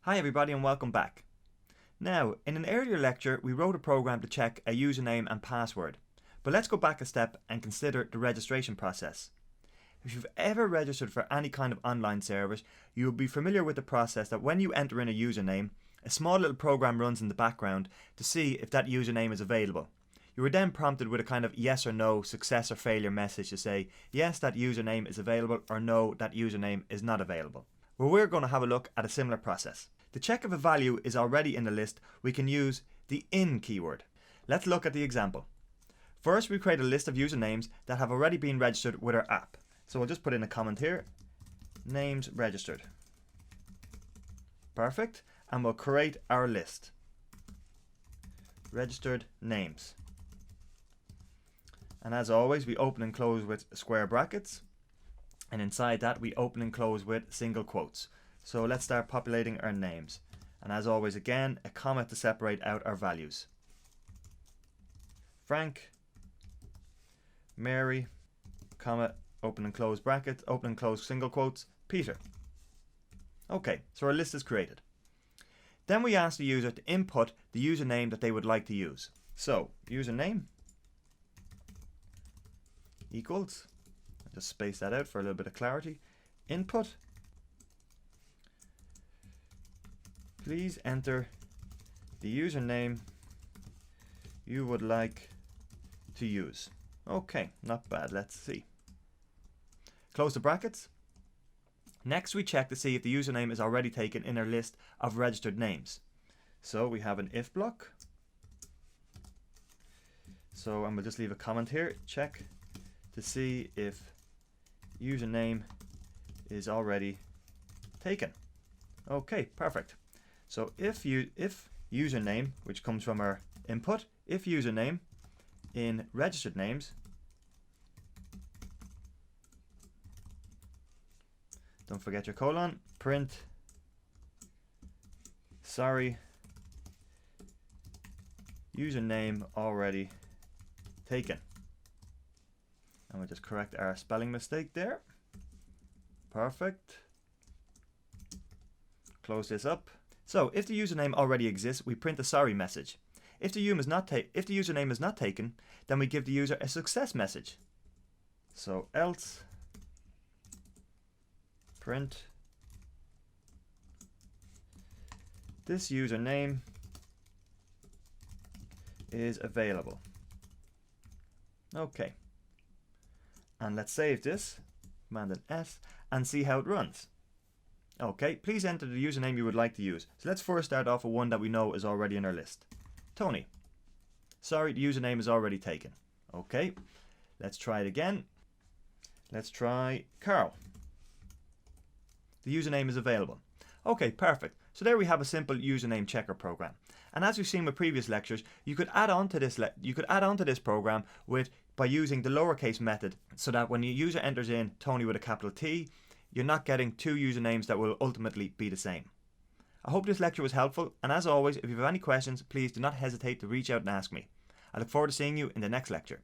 Hi everybody and welcome back. Now, in an earlier lecture we wrote a program to check a username and password, but let's go back a step and consider the registration process. If you've ever registered for any kind of online service, you will be familiar with the process that when you enter in a username, a small little program runs in the background to see if that username is available. You are then prompted with a kind of yes or no, success or failure message to say yes, that username is available, or no, that username is not available. Well, we're going to have a look at a similar process. To check if a value is already in the list, we can use the in keyword. Let's look at the example. First, we create a list of usernames that have already been registered with our app. So we'll just put in a comment here, names registered. Perfect. And we'll create our list. Registered names. And as always, we open and close with square brackets. And inside that, we open and close with single quotes. So let's start populating our names. And as always, again, a comma to separate out our values. Frank, Mary, comma, open and close brackets, open and close single quotes, Peter. Okay, so our list is created. Then we ask the user to input the username that they would like to use. So, username equals, I'll just space that out for a little bit of clarity, input. Please enter the username you would like to use. Okay, not bad. Let's see. Close the brackets. Next, we check to see if the username is already taken in our list of registered names. So we have an if block. So, and we'll just leave a comment here. Check to see if username is already taken. Okay, perfect. So if username, which comes from our input, if username in registered names, don't forget your colon, print, sorry, username already taken. And we'll just correct our spelling mistake there. Perfect. Close this up. So if the username already exists, we print a sorry message. If the username is not taken, then we give the user a success message. So else print this username is available. Okay. And let's save this, Command and S, and see how it runs. Okay, please enter the username you would like to use. So let's first start off with one that we know is already in our list. Tony. Sorry, the username is already taken. Okay, let's try it again. Let's try Carl. The username is available. Okay, perfect. So there we have a simple username checker program. And as we've seen with previous lectures, you could add on to this program by using the lowercase method, so that when your user enters in Tony with a capital T, you're not getting two usernames that will ultimately be the same. I hope this lecture was helpful, and as always, if you have any questions, please do not hesitate to reach out and ask me. I look forward to seeing you in the next lecture.